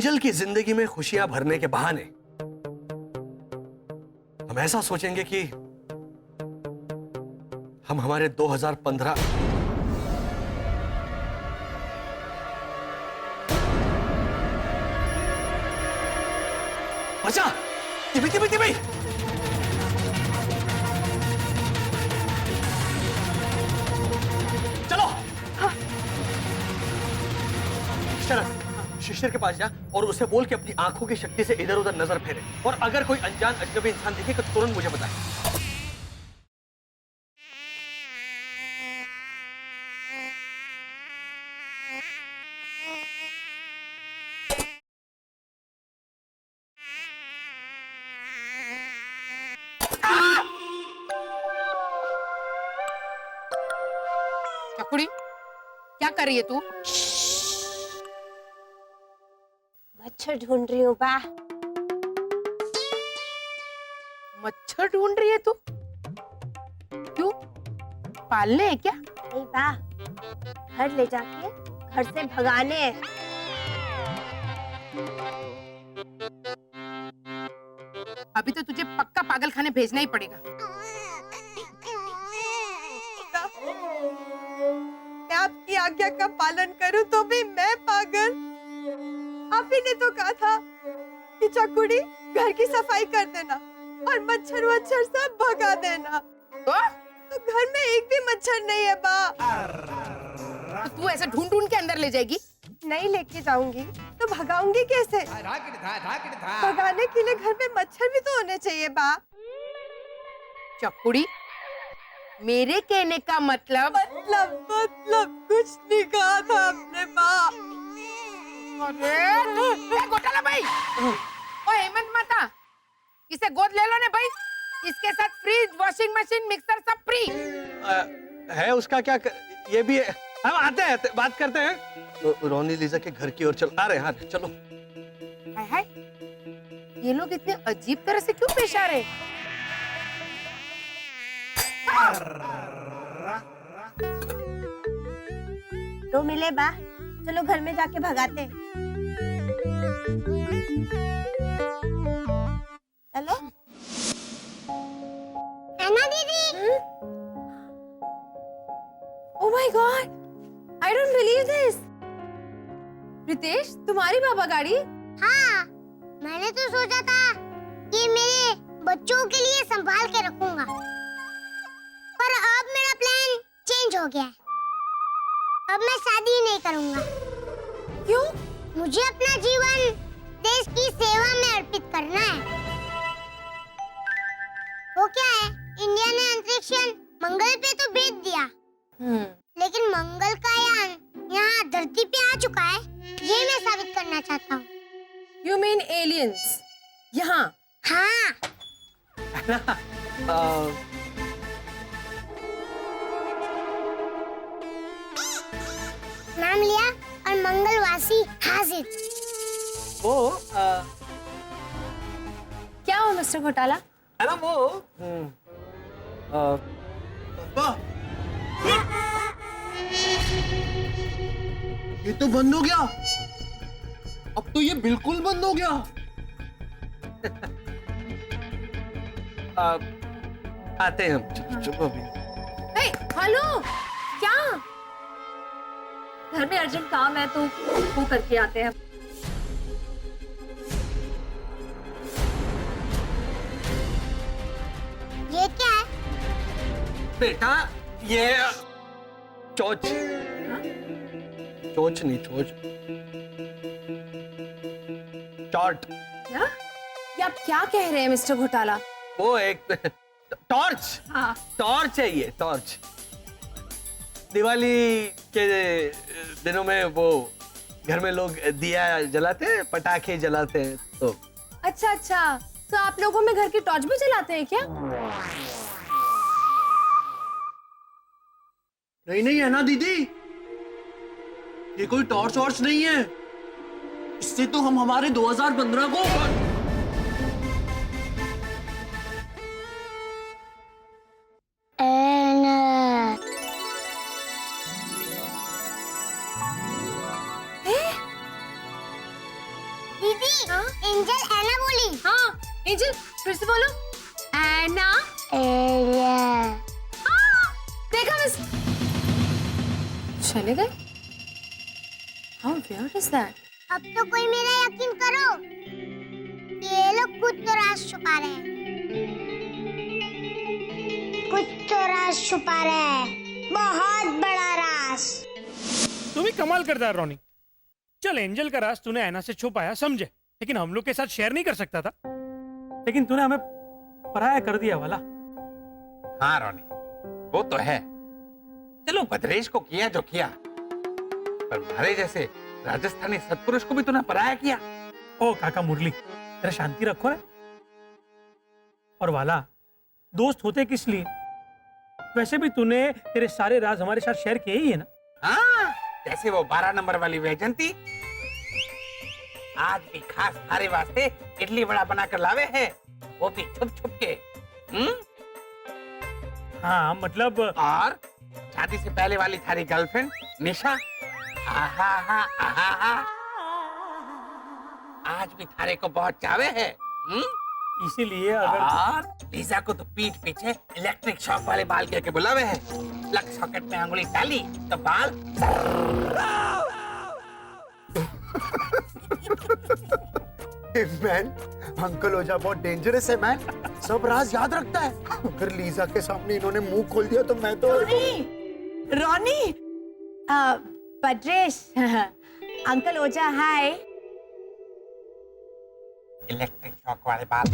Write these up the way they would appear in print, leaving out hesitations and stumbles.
Angel की जिंदगी में खुशियां भरने के बहाने हम ऐसा सोचेंगे कि हम हमारे 2015 अच्छा टिबी टिबी टिबी चलो। हाँ। शिशिर के पास जा और उसे बोल के अपनी आंखों की शक्ति से इधर उधर नजर फेरे और अगर कोई अनजान अजनबी इंसान दिखे तो तुरंत मुझे बताए। चकुड़ी क्या कर रही है तू? मच्छर ढूंढ रही हूँ बा। मच्छर ढूंढ रही है तू? क्यों, पालने हैं क्या? नहीं बा, घर ले जाके घर से भगाने हैं। अभी तो तुझे पक्का पागल खाने भेजना ही पड़ेगा। मैं आपकी आज्ञा का पालन करूं तो भी मैं पागल। आप ही ने तो कहा था कि चकुड़ी घर की सफाई कर देना और मच्छर वच्छर सब भगा देना। तो घर में एक भी मच्छर नहीं है बा। तो तू ऐसे ढूंढ ढूंढ के अंदर ले जाएगी? नहीं लेके जाऊंगी तो भगाऊंगी कैसे? भगाने के लिए घर में मच्छर भी तो होने चाहिए बा। चकुड़ी, मेरे कहने का मतलब कुछ नहीं कहा था आपने बा। अरे घोटाला भाई, ओ हेमंत माता, इसे गोद ले लो ने भाई। इसके साथ फ्रिज, वॉशिंग मशीन, मिक्सर सब फ्री है। उसका क्या ये भी है। हम आते हैं, बात करते हैं। तो रोनी लीजा के घर की ओर चल आ रहे हैं। हाँ चलो। हाय हाय, ये लोग इतने अजीब तरह से क्यों पेश आ रहे? तो मिले बा, चलो घर में जाके भगाते। चलो। अन्ना दीदी। Oh my God! I don't believe this. Ritesh, तुम्हारी बाबा गाड़ी? हाँ, मैंने तो सोचा था कि मेरे बच्चों के लिए संभाल के रखूंगा, पर अब मेरा प्लान चेंज हो गया है। अब मैं शादी नहीं करूंगा। क्यों? मुझे अपना जीवन देश की सेवा में अर्पित करना है। वो क्या है, इंडिया ने अंतरिक्ष यान मंगल पे तो भेज दिया, लेकिन मंगल का यान यहाँ धरती पे आ चुका है, ये मैं साबित करना चाहता हूँ। You mean aliens? यहाँ? हाँ। नाम लिया और मंगलवासी हाजिर। वो क्या हो मिस्टर घोटाला? है ना वो ये तो बंद हो गया। अब तो ये बिल्कुल बंद हो गया। आते हैं हम। चलो अभी। हेलो, क्या? घर में अर्जेंट काम है तो वो करके आते हैं। ये क्या है? बेटा ये चोच। चोच नहीं, चोच, टॉर्च। क्या? ये आप क्या कह रहे हैं मिस्टर घोटाला? वो एक टॉर्च। हाँ। टॉर्च है ये, टॉर्च। दिवाली के दिनों में वो घर में लोग दिया जलाते हैं, पटाखे जलाते हैं तो। अच्छा अच्छा, तो आप लोगों में घर की टॉर्च भी जलाते हैं क्या? नहीं नहीं है ना दीदी, ये कोई टॉर्च वॉर्च नहीं है। इससे तो हम हमारे 2015 को दीदी एंजल एना बोली। हाँ एंजल फिर से बोलो। एना। देखा मिस, चले गए। How weird is that? अब तो कोई मेरा यकीन करो, ये लोग कुछ तो राज छुपा रहे हैं, कुछ तो राज छुपा रहे हैं, बहुत बड़ा राज। तुम ही कमाल करता है रोनी। चल एंजल का राज तूने ऐना से छुपाया समझे, लेकिन हम लोग के साथ शेयर नहीं कर सकता था। लेकिन तूने हमें पराया कर दिया वाला। हाँ रोनी, वो तो है। चलो भद्रेश को किया जो किया, पर हमारे जैसे राजस्थानी सत्पुरुष को भी तूने पराया किया। ओ काका मुरली, तेरा शांति रखो रे। और वाला, दोस्त होते किस लिए? वैसे भी तूने तेरे सारे राज हमारे साथ शेयर किए ही है ना। हाँ, जैसे वो 12 नंबर वाली वैजंती आज भी खास थारे वास्ते इडली वड़ा बनाकर लावे है, वो भी छुप छुप के। हाँ मतलब और शादी से पहले वाली थारी गर्लफ्रेंड निशा, आहा, आज भी थारे को बहुत चावे है। इसीलिए अगर और लीजा को तो पीठ पीछे इलेक्ट्रिक शॉक वाले बाल के बुलावे है। प्लग सॉकेट में अंगुली डाली तो बाल। मैन, अंकल ओझा बहुत डेंजरस है मैन, सब राज याद रखता है। अगर लीजा के सामने इन्होंने मुंह खोल दिया तो मैं तो। रॉनी, भद्रेश, अंकल ओझा हाय। इलेक्ट्रिक शॉक वाले बाल।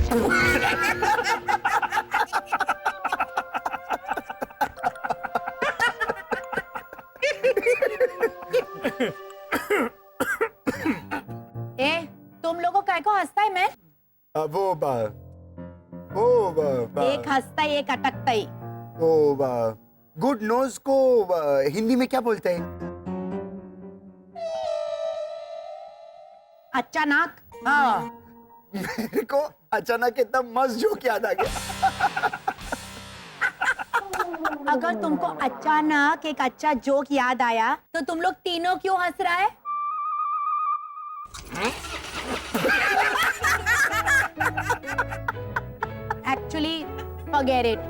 ए, तुम लोगों काय को हंसता है मैं? एक हंसता है एक अटकता है। गुड नोज को हिंदी में क्या बोलते हैं? अच्छा नाक। हाँ, मेरे को अचानक इतना मस्त जोक याद आ गया। अगर तुमको अचानक एक अच्छा जोक याद आया तो तुम लोग तीनों क्यों हंस रहा है? Actually forget it.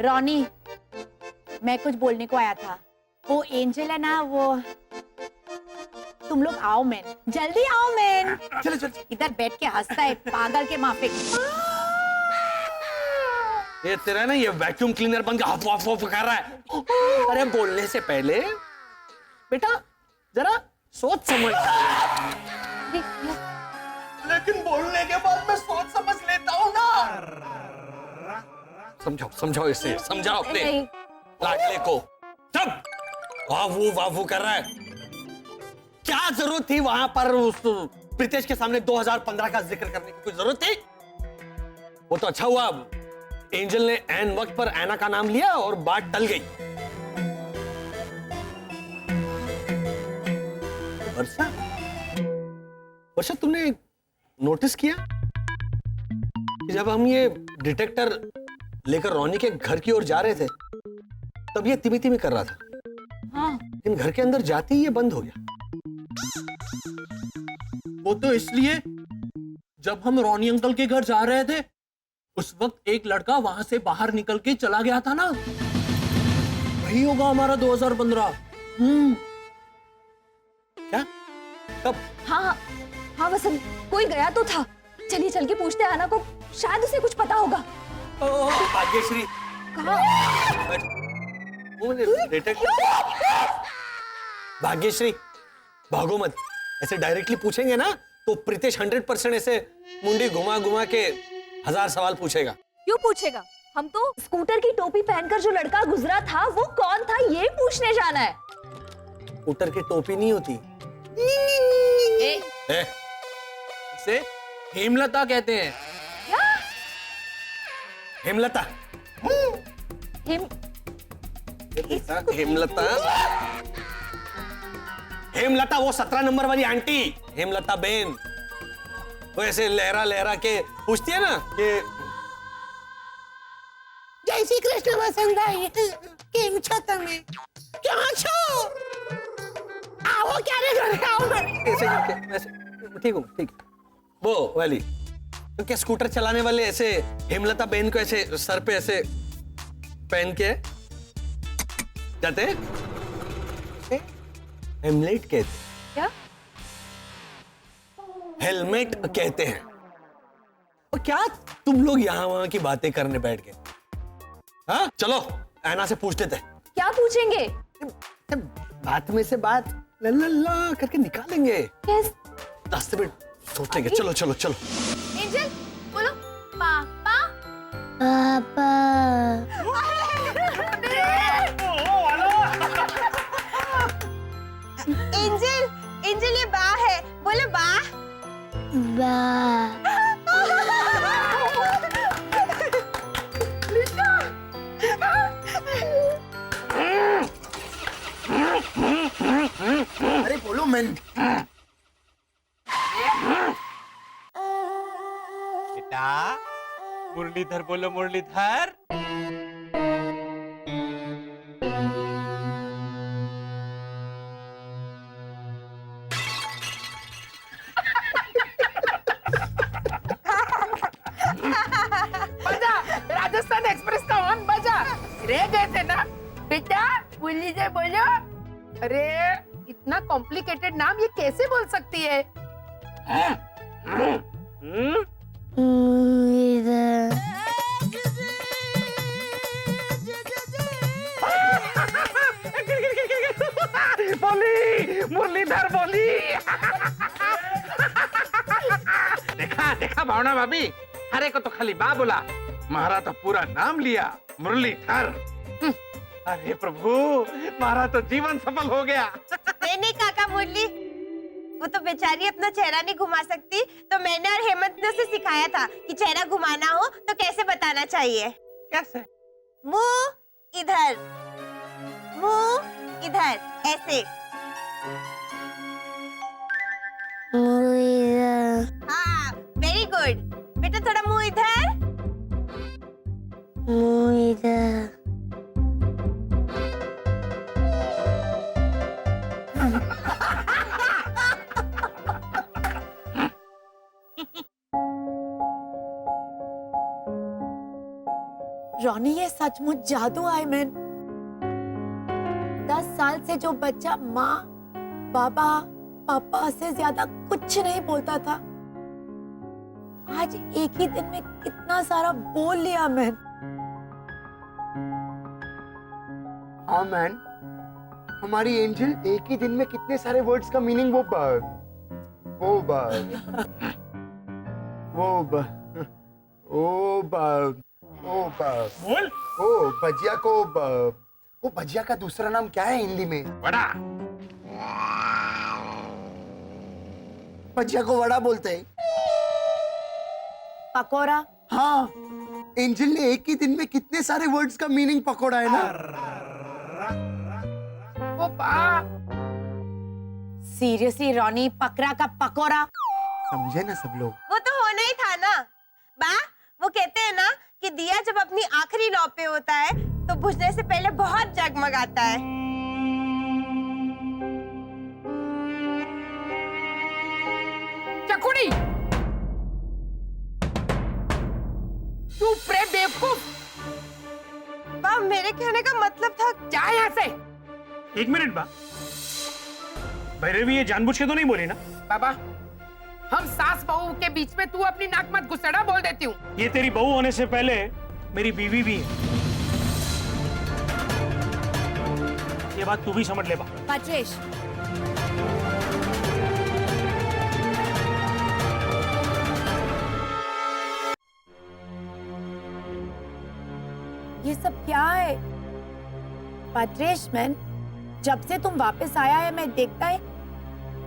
रॉनी, मैं कुछ बोलने को आया था। वो एंजल है ना, वो तुम लोग आओ मैन, जल्दी आओ मैन। चलो चलो। इधर बैठ के हंसता है पागल के माफिक। ये तेरा ना ये वैक्यूम क्लीनर बन के हफ हफ हफ कर रहा है। अरे बोलने से पहले बेटा जरा सोच समझ। लेकिन बोलने के बाद मैं सोच समझ लेता हूँ ना। समझाओ समझाओ इसे, समझाओ अपने नहीं। लाडले को। चुप, वाहू कर रहा है। क्या जरूरत थी वहां पर उस प्रीतेश के सामने 2015 का जिक्र करने की? कोई जरूरत थी? वो तो अच्छा हुआ एंजल ने ऐन वक्त पर ऐना का नाम लिया और बात टल गई। वर्षा, वर्षा तुमने नोटिस किया कि जब हम ये डिटेक्टर लेकर रोनी के घर की ओर जा रहे थे तब ये तिमी तिमी कर रहा था। हाँ। लेकिन घर के अंदर जाते ही ये बंद हो गया। वो तो इसलिए जब हम रोनी अंकल के घर जा रहे थे उस वक्त एक लड़का वहां से बाहर निकल के चला गया था ना, वही होगा हमारा 2015। क्या? कब? हाँ हाँ वसंत, कोई गया तो था। चलिए चल के पूछते हैं आना को, शायद उसे कुछ पता होगा। भाग्यश्री, भाग्यश्री भागो मत। ऐसे डायरेक्टली पूछेंगे ना तो प्रीतेश 100% ऐसे मुंडी घुमा घुमा के 1000 सवाल पूछेगा। क्यों पूछेगा? हम तो स्कूटर की टोपी पहनकर जो लड़का गुजरा था वो कौन था ये पूछने जाना है। स्कूटर की टोपी नहीं होती। ए? से हेमलता कहते हैं। हेमलता। हेमलता हेमलता वो 17 नंबर वाली आंटी हेमलता बेन, वो ऐसे लहरा लहरा के पूछती है ना कि जय श्री कृष्ण वसंतभाई, केम छो तमे? क्यों छो? वो क्या नहीं कर रहा हूँ मैं ऐसे करके ऐसे ठीक हूँ ठीक वो वाली क्योंकि स्कूटर चलाने वाले ऐसे हेमलता बहन को ऐसे सर पे ऐसे पहन के जाते हेमलेट कहते क्या? हेलमेट कहते हैं। और क्या तुम लोग यहाँ वहां की बातें करने बैठ गए? हाँ चलो ऐना से पूछ लेते हैं। क्या पूछेंगे? बात में से बात ला करके निकालेंगे। कैसे? रास्ते में सोचेंगे। चलो चलो चलो। एंजल बोलो पापा। पापा एंजल एंजल ये बा है, बोलो बा। बा अरे बोलो मैं बेटा मुरलीधर बोलो मुरलीधर। बजा राजस्थान एक्सप्रेस का हॉर्न बजा। रह गए थे ना बेटा, मुरलीधर बोलो। अरे इतना कॉम्प्लिकेटेड नाम ये कैसे बोल सकती है? बोली मुरलीधर बोली। देखा देखा भावना भाभी, हरे को तो खाली बा बोला, महारा तो पूरा नाम लिया मुरलीधर। अरे प्रभु, महारा तो जीवन सफल हो गया। नहीं काका मुरली, वो तो बेचारी अपना चेहरा नहीं घुमा सकती, तो मैंने और हेमंत ने उसे सिखाया था कि चेहरा घुमाना हो तो कैसे बताना चाहिए। कैसे? मुंह इधर, मुंह इधर, ऐसे। हाँ वेरी गुड बेटा, थोड़ा मुंह इधर, मुंह इधर। रॉनी ये सचमुच जादू है मैन। 10 साल से जो बच्चा माँ बाबा पापा से ज्यादा कुछ नहीं बोलता था, आज एक ही दिन में कितना सारा बोल लिया मैन। हाँ मैन, हमारी एंजल एक ही दिन में कितने सारे वर्ड्स का मीनिंग वो बोल। ओ भजिया को वो भजिया का दूसरा नाम क्या है हिंदी में? वड़ा। भजिया को वड़ा बोलते हैं। पकोड़ा। हाँ, एंजल ने एक ही दिन में कितने सारे वर्ड्स का मीनिंग पकड़ा है ना। ओ बा, सीरियसली रॉनी, पकड़ा का पकोड़ा। समझे ना सब लोग? वो तो होना ही था ना बा। वो कहते हैं ना कि दिया जब अपनी आखिरी लौ पे होता है तो बुझने से पहले बहुत जगमगाता है। चकुड़ी तू प्रेम बेवकूफ। बा मेरे कहने का मतलब था। जा यहाँ से। 1 मिनट बा, भैरवी ये जानबूझ के तो नहीं बोली ना? बाबा, हम सास बहू के बीच में तू अपनी नाक मत घुसेड़ा बोल देती हूँ। ये तेरी बहू होने से पहले मेरी बीवी भी है, ये बात तू भी समझ ले बा। पचेश, ये सब क्या है? पत्रेश मैन, जब से तुम वापस आया है मैं देखता है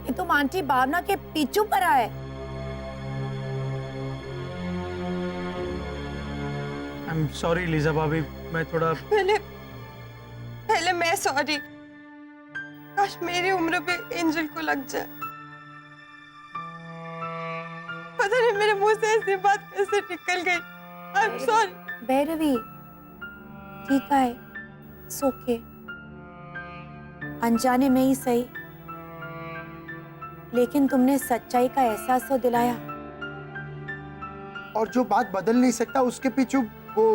कि तुम आंटी भावना के पीछू पर आए। आई एम सॉरी लीजा भाभी, मैं थोड़ा पहले मैं सॉरी। काश मेरी उम्र पे एंजल को लग जाए। पता नहीं मेरे मुंह से ऐसी बात कैसे निकल गई। I am sorry. भैरवी, ठीक है, ओके, अनजाने में ही सही, लेकिन तुमने सच्चाई का एहसास तो दिलाया। और जो बात बदल नहीं सकता उसके पीछे वो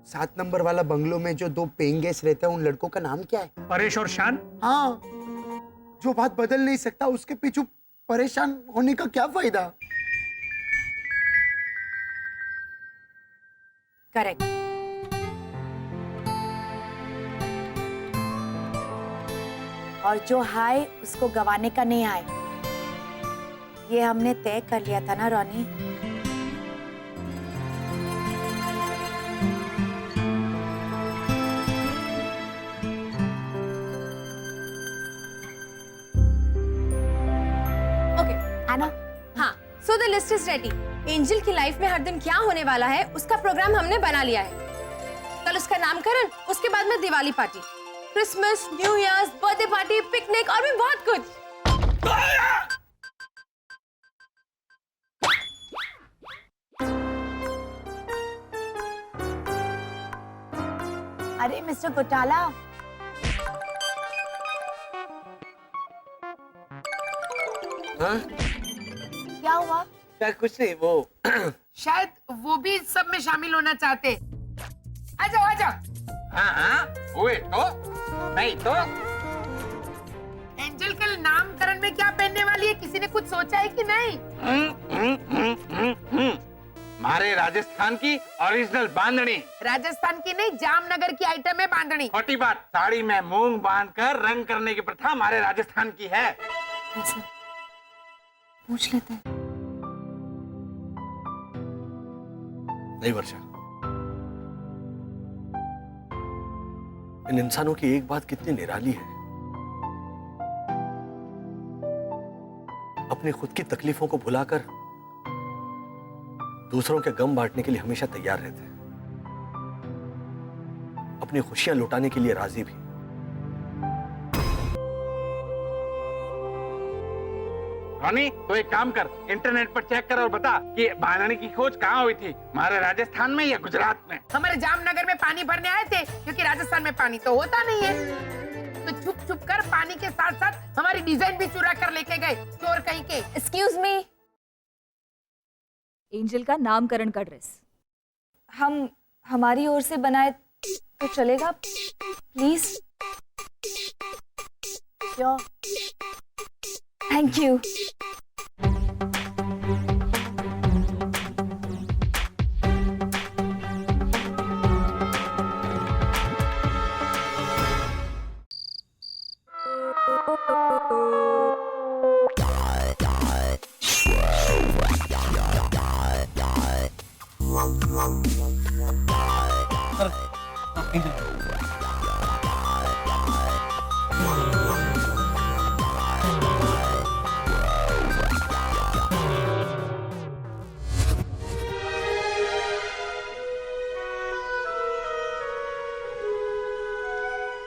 7 नंबर वाला बंगलो में जो 2 पेइंग गेस्ट रहते हैं, उन लड़कों का नाम क्या है? परेश और शान। हाँ, जो बात बदल नहीं सकता उसके पीछे परेशान होने का क्या फायदा? करेक्ट। और जो हाय उसको गंवाने का नहीं आए, ये हमने तय कर लिया था ना रॉनी। ओके आना। हाँ, so the list is ready. Angel की लाइफ में हर दिन क्या होने वाला है उसका प्रोग्राम हमने बना लिया है। कल उसका नामकरण, उसके बाद में Diwali party, Christmas, new years, birthday party, picnic और भी बहुत कुछ। अरे मिस्टर घोटाला, हाँ? क्या हुआ? क्या कुछ नहीं, वो शायद वो भी सब में शामिल होना चाहते। आ जाओ आ जाओ। हाँ हाँ, हुए तो नहीं तो। एंजल कल नामकरण में क्या पहनने वाली है, किसी ने कुछ सोचा है कि नहीं? हमारे राजस्थान की ओरिजिनल बांधनी। राजस्थान की नहीं, जामनगर की आइटम है बांधनी। खोटी बात, साड़ी में मूंग बांधकर रंग करने की प्रथा हमारे राजस्थान की है। पूछ लेते हैं। नहीं वर्षा, इन इंसानों की एक बात कितनी निराली है। अपनी खुद की तकलीफों को भुलाकर दूसरों के गम बांटने के लिए हमेशा तैयार रहते हैं, अपनी खुशियां लुटाने के लिए राजी भी। रोनी, तो एक काम कर, इंटरनेट पर चेक कर और बता कि बांधनी की खोज कहाँ हुई थी, हमारे राजस्थान में या गुजरात में? हमारे जामनगर में पानी भरने आए थे, क्योंकि राजस्थान में पानी तो होता नहीं है। तो छुप छुप कर पानी के साथ साथ हमारी डिजाइन भी चुरा कर लेके गए, चोर कहीं के। एक्सक्यूज मी, एंजल का नामकरण का ड्रेस हम हमारी ओर से बनाए तो चलेगा प्लीज? क्यों? Thank you.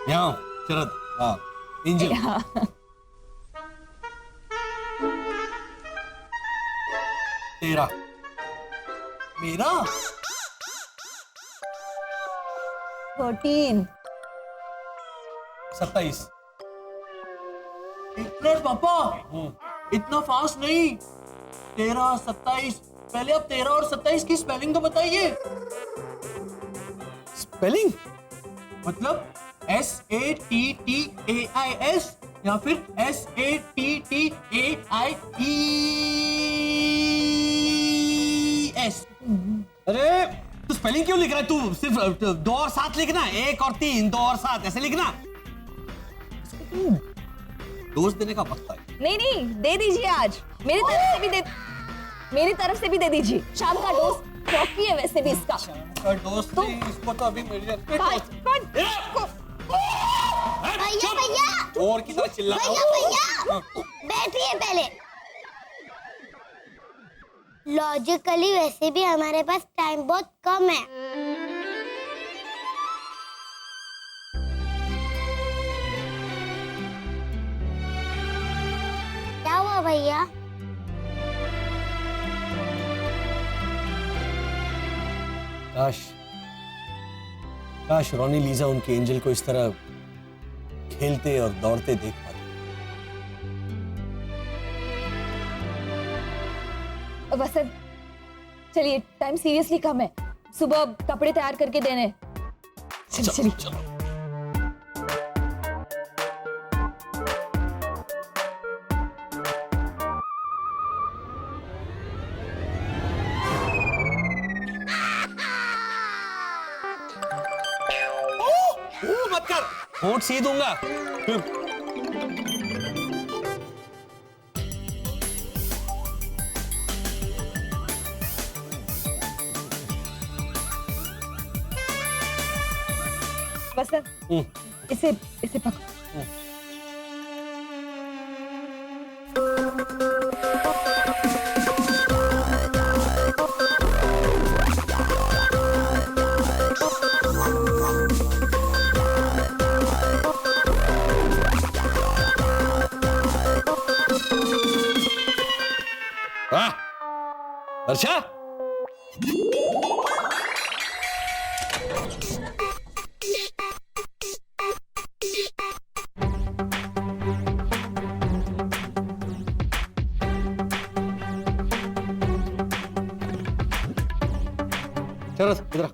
यहाँ शरद, हाँ एंजल। तेरा, मेरा 14 27। एक मिनट पापा, इतना फास्ट नहीं। 13, 27। पहले आप 13 और 27 की स्पेलिंग तो बताइए। स्पेलिंग मतलब SATTAIS या फिर SATTAIES। अरे तू स्पेलिंग क्यों लिख रहा है? तू सिर्फ 2 और 7 लिखना, 1 और 3, 2 और 7 ऐसे लिखना। डोज देने का वक्त है। नहीं नहीं, दे दीजिए आज। मेरी तरफ से भी दे दीजिए। शाम का डोज काफी है वैसे भी इसका। डोज तो इसको तो अभी मिल जाए। भैया भैया, और की तरह चिल्ला रहा भैया हूं। भैया, बैठिए पहले। लॉजिकली वैसे भी हमारे पास टाइम बहुत कम है। क्या हुआ भैया? काश रोनी लीजा उनके एंजल को इस तरह खेलते और दौड़ते देख पाते। वसंत, चलिए टाइम सीरियसली कम है, सुबह कपड़े तैयार करके देने। चलिए। मत कर, होंठ सी दूंगा। वसंत, इसे पकड़। वाह, वर्षा, चलो इधर आ।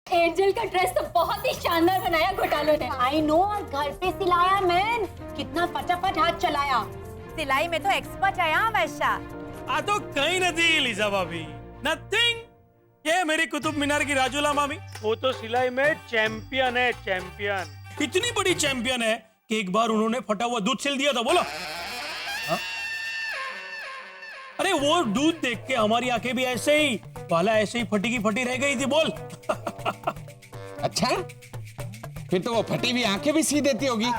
एंजल का ड्रेस तो बहुत ही शानदार बनाया घोटालों ने। आई नो, और घर पे सिलाया मैन, कितना फटाफट हाथ चलाया। सिलाई में तो एक्सपर्ट है यहाँ वर्षा। आ तो कहीं नहीं लीजा भाभी, नथिंग। ये मेरी कुतुब मीनार की राजूला मामी, वो तो सिलाई में चैंपियन है, चैंपियन। इतनी बड़ी चैंपियन है कि एक बार उन्होंने फटा हुआ दूध सिल दिया था। बोलो हा? अरे वो दूध देख के हमारी आंखें भी ऐसे ही, वाला ऐसे ही फटी की फटी रह गई थी। बोल। अच्छा, फिर तो वो फटी हुई आंखें भी सी देती होगी।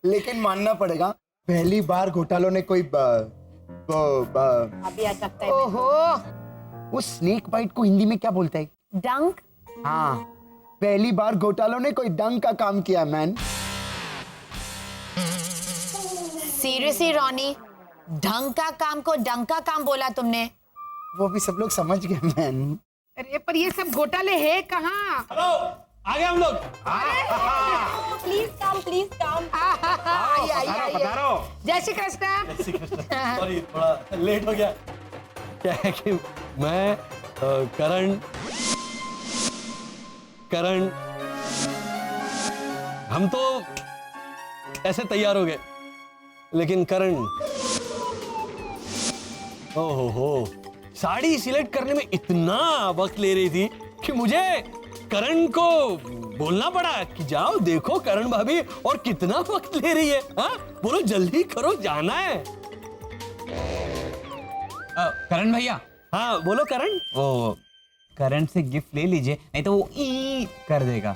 लेकिन मानना पड़ेगा, पहली बार घोटालों ने कोई अभी आ सकता है। ओहो, वो स्नेक बाइट को हिंदी में क्या बोलते हैं? डंक। हाँ, पहली बार घोटालों ने कोई डंक का काम किया मैन। सीरियसली रॉनी, ढंग का काम को डंक का काम बोला तुमने? वो भी सब लोग समझ गए मैन। अरे पर ये सब घोटाले है कहाँ? हेलो, आ गए हम लोग। Please come, please come. जय श्री कृष्ण। सॉरी, थोड़ा लेट हो गया। क्या है कि मैं करण हम तो ऐसे तैयार हो गए, लेकिन करण, ओहो, साड़ी सिलेक्ट करने में इतना वक्त ले रही थी कि मुझे करण को बोलना पड़ा कि जाओ देखो करण भाभी और कितना वक्त ले रही है। हाँ, बोलो जल्दी करो, जाना है। करण भैया। हाँ बोलो करण। ओ, करण से गिफ्ट ले लीजिए, नहीं तो वो ई कर देगा।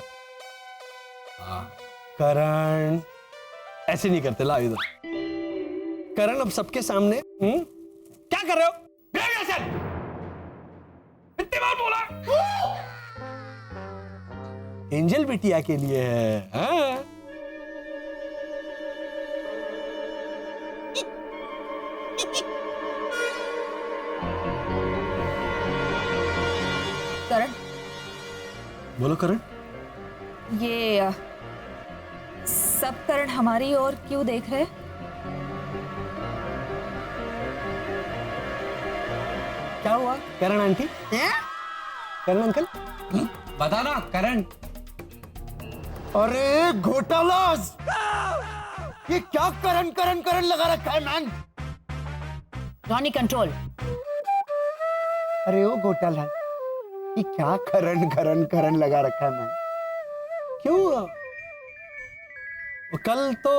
करण ऐसे नहीं करते, ला इधर। करण अब सबके सामने क्या कर रहे हो? इतनी बार बोला। एंजल बिटिया के लिए है। हाँ? करण, बोलो करण। ये सब करण हमारी ओर क्यों देख रहे? क्या हुआ करण आंटी? करण अंकल? बता ना करण। अरे घोटालाज, ये क्या करण करण करण लगा रखा है मैन? Ronnie control. अरे ओ घोटालाज, ये क्या करण करण करण लगा रखा है मैं? क्यों? वो कल तो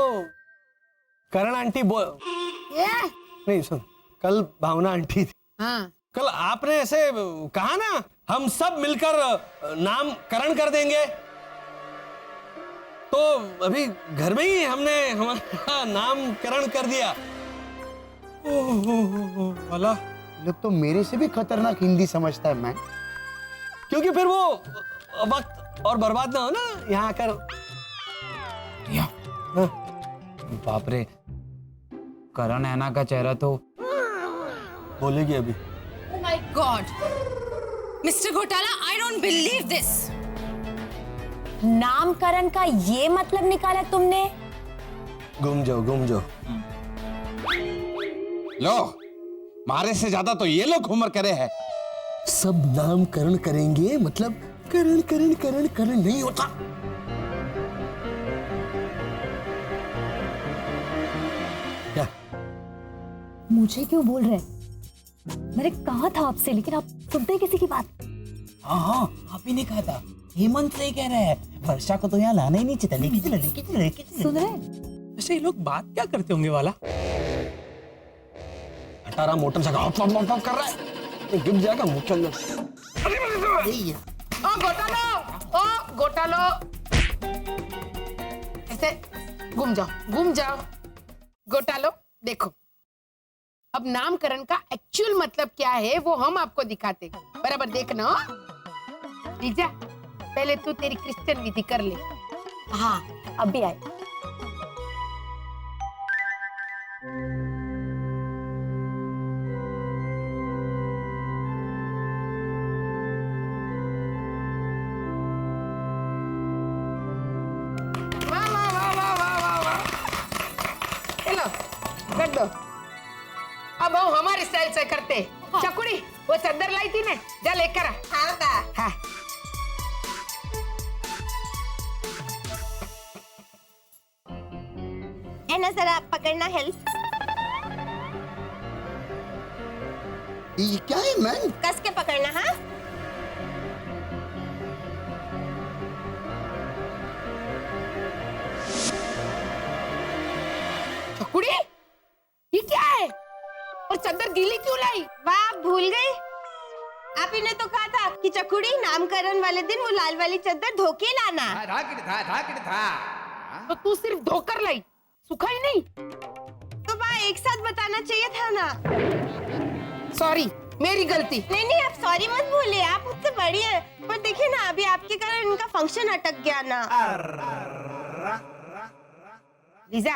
करण आंटी नहीं सुन, कल भावना आंटी थी। हाँ। कल आपने ऐसे कहा ना, हम सब मिलकर नामकरण कर देंगे, तो अभी घर में ही हमने हमारा नामकरण कर दिया। ओह वाला लोग तो मेरे से भी खतरनाक हिंदी समझता है मैं। क्योंकि फिर वो वक्त और बर्बाद ना हो ना यहाँ आकर। बाप रे, करण ऐना का चेहरा तो बोलेगी अभी। Oh my God, Mr. घोटाला, I don't believe this. नामकरण का ये मतलब निकाला तुमने? घूम जाओ घूम जाओ। लो, मारे से ज्यादा तो ये लोग घूमर करे हैं। सब नामकरण करेंगे मतलब करण करण करण करण नहीं होता। क्या? मुझे क्यों बोल रहे? मैंने कहा था आपसे, लेकिन आप सुनते किसी की बात? हाँ, आप ही ने कहा था। हेमंत सही कह रहे हैं, वर्षा को तो यहाँ लाना ही नहीं चाहिए। लेके चले। सुन रहे? ऐसे ये लोग बात क्या करते होंगे वाला? 18 मोटर से कर रहा है, गिर जाएगा मुंह के अंदर। ओ घोटालो, ऐसे घूम जाओ। घोटालो, देखो, अब नामकरण का एक्चुअल मतलब क्या है वो हम आपको दिखाते। बराबर देखना। लीजा, पहले तू तेरी क्रिश्चियन विधि कर ले। हाँ, अभी आए। कर दो। अब हम हमारे स्टाइल से करते। चकुड़ी, वो चादर लाई थी ना, जा लेकर आ। हाँ बा। हाँ। ना सर, आप पकड़ना हेल्प। ये क्या है मैन? कस के पकड़ना। हाँ, चकुड़ी, ये क्या है? और चादर गीली क्यों लाई? वाह, भूल गई। आप ही ने तो कहा था कि चकुड़ी नामकरण वाले दिन वो लाल वाली चादर धो के लाना। तो तू सिर्फ धोकर लाई, सुखाई नहीं? तो वाह, एक साथ बताना चाहिए था ना। सॉरी, मेरी गलती। नहीं, आप सॉरी मत बोलिए, आप मुझसे बड़ी है। पर देखिए ना, अभी आपके कारण इनका फंक्शन अटक गया ना। लीजा,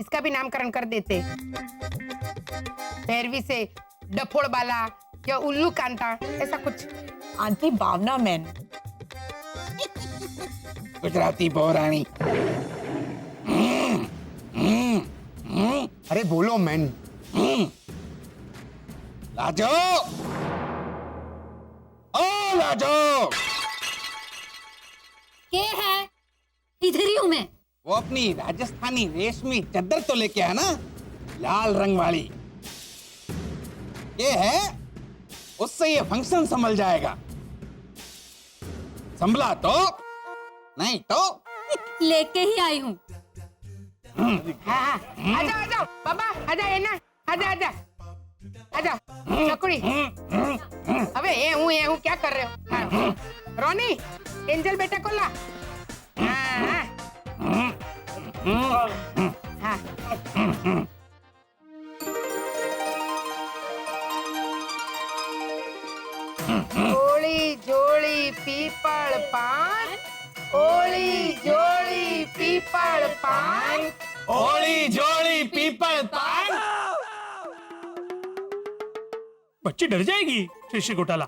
इसका भी नामकरण कर देते। पैरवी से डफोड़ बाला या उल्लू कांता, ऐसा कुछ। आंटी भावना मैन। गुजराती पौराणी। अरे बोलो मैन। लाजो, ओ लाजो, क्या है? इधर ही हूँ मैं। वो अपनी राजस्थानी रेशमी चादर तो लेके आया ना, लाल रंग वाली। ये है, उससे ये फंक्शन संभल जाएगा। संभला तो नहीं तो लेके ही आई हूँ। हाँ, आजा बाबा, आजा ये ना, आजा चकुड़ी। अबे ये हूँ, क्या कर रहे हो? हाँ। रोनी, एंजल बेटा को ला। हाँ। ओली जोड़ी पीपल पान, ओली जोड़ी पीपल पान, ओली जोड़ी पीपल पान। बच्ची डर जाएगी श्री घोटाला।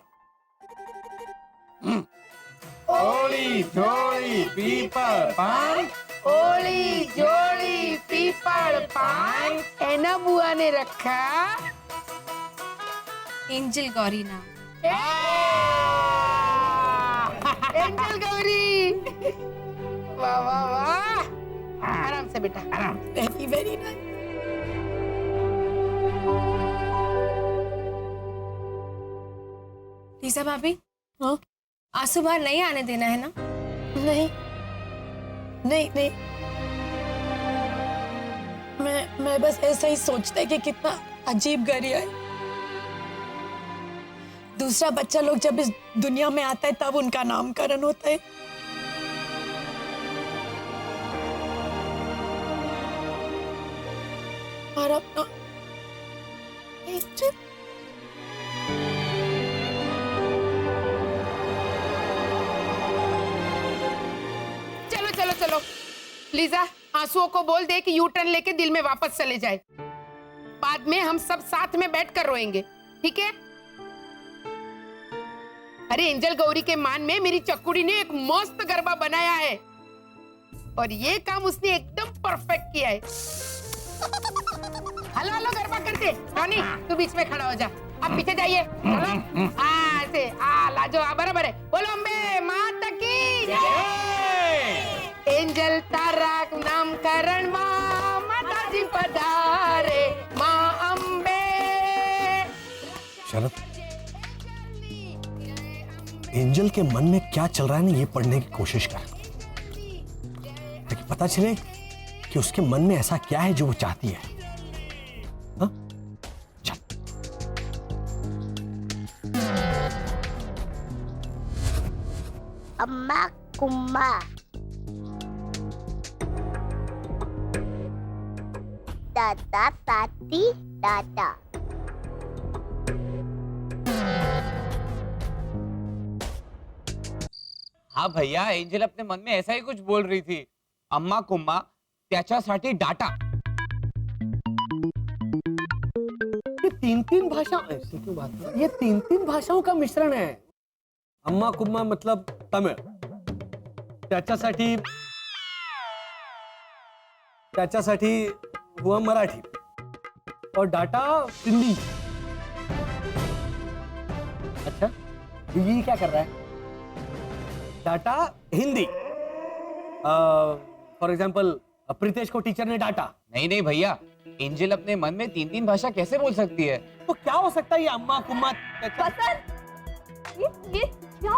ओली जोड़ी पीपल पान, ओली जोड़ी पीपल पान। एना बुआ ने रखा एंजल गौरी नाम। एंजल गौरी। वाह वाह वाह, आराम से बेटा, आराम। Very very nice. लीजा भाभी, हाँ, आंसू बाहर नहीं आने देना है ना? नहीं नहीं नहीं, मैं बस ऐसा ही सोचता है कि कितना अजीब घर है। दूसरा बच्चा लोग जब इस दुनिया में आता है तब उनका नामकरण होता है। और अपना चलो चलो चलो, लीजा आंसुओं को बोल दे कि यू टर्न लेके दिल में वापस चले जाए। बाद में हम सब साथ में बैठकर रोएंगे, ठीक है? अरे एंजल गौरी के मान में मेरी चक्कुड़ी ने एक मस्त गरबा बनाया है और ये काम उसने एकदम परफेक्ट किया है। हलो हलो गरबा करते। टॉनी तू बीच में खड़ा हो जा, आप पीछे जाइए। चलो ऐसे लाजो बराबर है। बोलो अम्बे माता की जय। एंजल तारा नामकरण माता जी पधारे, माँ अम्बे। शरद, एंजल के मन में क्या चल रहा है ना, ये पढ़ने की कोशिश कर, ताकि पता चले कि उसके मन में ऐसा क्या है जो वो चाहती है। हाँ? चल। अम्मा कुम्मा, दादा दादी दादा। हाँ भैया, एंजल अपने मन में ऐसा ही कुछ बोल रही थी। अम्मा कुम्मा त्याच्यासाठी डाटा। ये तीन भाषा, ऐसे क्यों बात कर? ये तीन भाषाओं का मिश्रण है। अम्मा कुम्मा मतलब तमिळ, त्याच्यासाठी हुआ मराठी और डाटा हिंदी। अच्छा, ये क्या कर रहा है? Data Hindi. For example Pritesh को टीचर ने डांटा। नहीं नहीं भैया, एंजल अपने मन में तीन भाषा कैसे बोल सकती है? तो क्या हो सकता है ये अम्मा कुम्मा? ये क्या?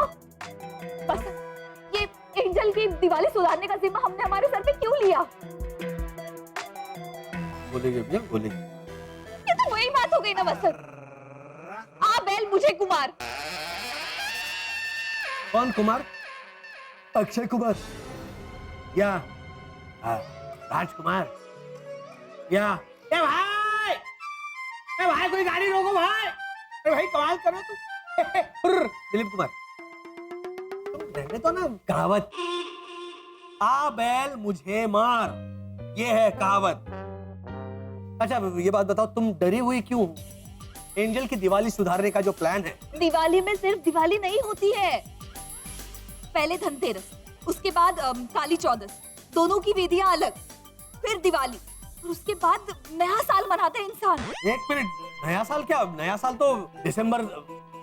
ये एंजल की दिवाली सुधारने का जिम्मा हमने हमारे सर पे क्यों लिया? बोलेंगे भैया, बोलेंगे। ये तो वही बात हो गई ना बसंत। बैल मुझे कुमार। कौन कुमार? अक्षय कुमार या राजकुमार या भाई कोई गाड़ी रोको भाई। अरे भाई कमाल करो तुम। दिलीप कुमार रहने तो ना कहावत, आ बैल मुझे मार, ये है कहावत। अच्छा ये बात बताओ, तुम डरी हुई क्यों? एंजल की दिवाली सुधारने का जो प्लान है। दिवाली में सिर्फ दिवाली नहीं होती है, पहले धनतेरस, उसके बाद काली चौदस, दोनों की विधियां अलग, फिर दिवाली और उसके बाद नया साल मनाते हैं इंसान। एक मिनट, नया साल क्या? नया साल तो दिसंबर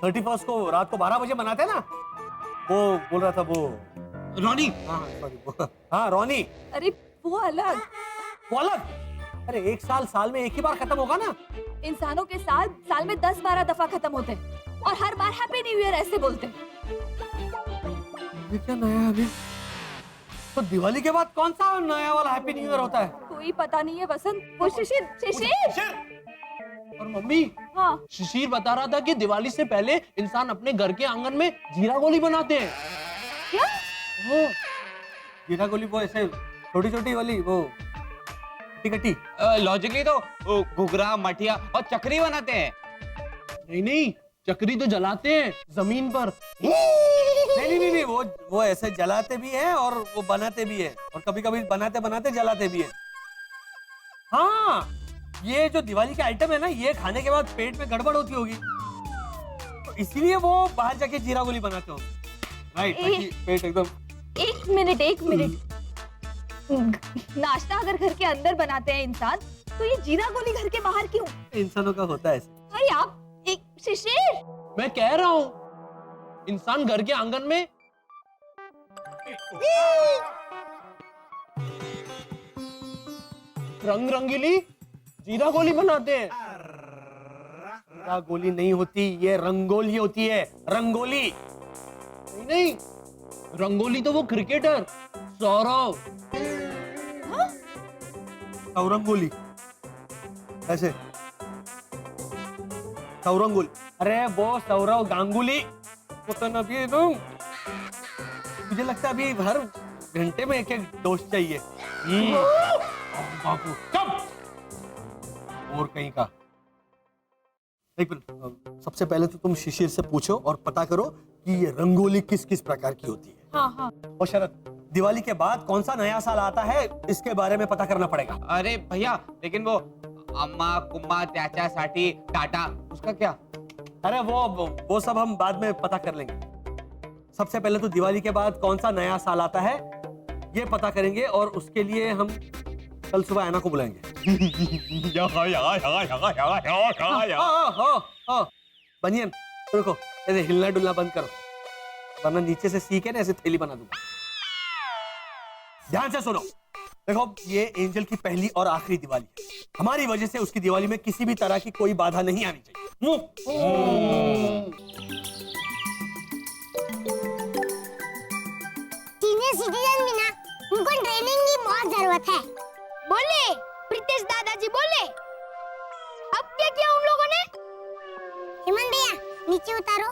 31 को रात को 12 बजे मनाते हैं ना। वो बोल रहा था वो रोनी। हाँ सॉरी, हाँ रोनी। अरे वो अलग। वो अलग? अरे एक साल में एक ही बार खत्म होगा ना। इंसानों के साल में 10-12 दफा खत्म होते हैं और हर बार हैप्पी न्यू ईयर ऐसे बोलते हैं। ये क्या नया है अभी? तो दिवाली के बाद कौन सा नया वाला हैप्पी न्यू ईयर होता है? कोई पता नहीं है वसंत। वो शिशिर। और मम्मी, हाँ शिशिर बता रहा था कि दिवाली से पहले इंसान अपने घर के आंगन में जीरा गोली बनाते हैं। क्या? जीरा गोली वो ऐसे छोटी छोटी वाली, वो टिकटी। लॉजिकली तो घुघरा, मठिया और चक्री बनाते हैं। नहीं, चक्री तो जलाते हैं जमीन पर। नहीं, वो ऐसे जलाते भी हैं और वो बनाते भी हैं, और कभी कभी बनाते जलाते भी हैं। हाँ, ये जो दिवाली के आइटम है ना, ये खाने के बाद पेट में गड़बड़ होती होगी, तो इसीलिए वो बाहर जाके जीरा गोली बनाते होंगे। राइट, पेट एकदम। एक मिनट। नाश्ता अगर घर के अंदर बनाते हैं इंसान, तो ये जीरा गोली घर के बाहर क्यों? इंसानों का होता है ऐसे। भाई आप एक शिशिर। मैं कह रहा हूँ इंसान घर के आंगन में रंग रंगीली जीरा गोली बनाते हैं। गोली नहीं होती, ये रंगोली होती है, रंगोली। नहीं नहीं, रंगोली तो वो क्रिकेटर सौरव। सौरंगोली ऐसे, सौरंगोली, अरे वो सौरव गांगुली। वो तो ना भी मुझे लगता है अभी हर घंटे में एक एक डोज चाहिए। बापू कब और कहीं का। एक मिनट, सबसे पहले तो तुम शिशिर से पूछो और पता करो कि ये रंगोली किस किस प्रकार की होती है। हाँ हाँ। और शरद, दिवाली के बाद कौन सा नया साल आता है इसके बारे में पता करना पड़ेगा। अरे भैया, लेकिन वो अम्मा कुम्मा त्याच्यासाठी टाटा, उसका क्या? अरे वो सब हम बाद में पता कर लेंगे। सबसे पहले तो दिवाली के बाद कौन सा नया साल आता है ये पता करेंगे, और उसके लिए हम कल सुबह ऐना को बुलाएंगे। बनियन रुको, ऐसे हिलना डुलना बंद करो, वरना नीचे से सीखे ना ऐसे थैली बना दूंगा। ध्यान से सुनो, देखो ये एंजल की पहली और आखिरी दिवाली है। हमारी वजह से उसकी दिवाली में किसी भी तरह की कोई बाधा नहीं आनी चाहिए। सीनियर सिटीजन भी ना, उनको ट्रेनिंग की बहुत जरूरत है। बोले प्रीतेश दादाजी, बोले अब क्या किया उन लोगों ने? हेमंत भैया नीचे उतारो।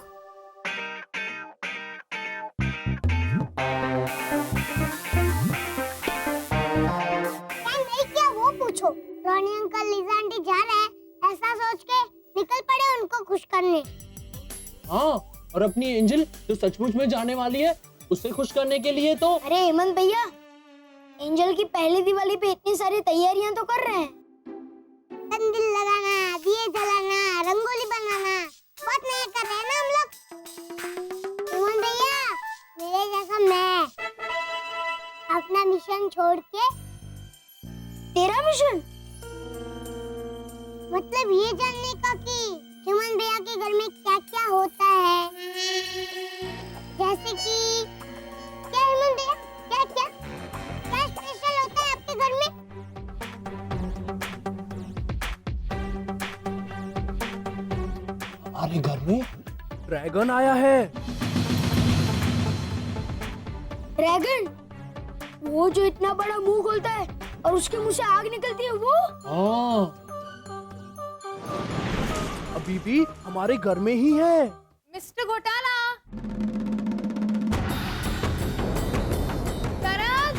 रॉनी अंकल लीजा आंटी जा रहे हैं, ऐसा सोच के निकल पड़े उनको खुश करने। हाँ, और अपनी एंजल जो सचमुच में जाने वाली है उससे खुश करने के लिए तो। अरे हेमंत भैया, एंजल की पहली दिवाली पे इतनी सारी तैयारियां तो कर रहे हैं। कंदील लगाना, दिए जलाना, रंगोली बनाना, बहुत नया कर रहे हैं ना हम लोग। हेमंत भैया, मेरे जैसा मैं अपना मिशन छोड़ के। तेरा मिशन मतलब ये जानने का कि हेमंत भैया के घर में क्या क्या होता है, जैसे कि क्या हेमंत भैया, क्या क्या क्या स्पेशल होता है आपके घर में? हमारे घर में ड्रैगन आया है। ड्रैगन? वो जो इतना बड़ा मुंह खोलता है और उसके मुंह से आग निकलती है, वो? हाँ, अभी भी हमारे घर में ही है। मिस्टर घोटाला, करक,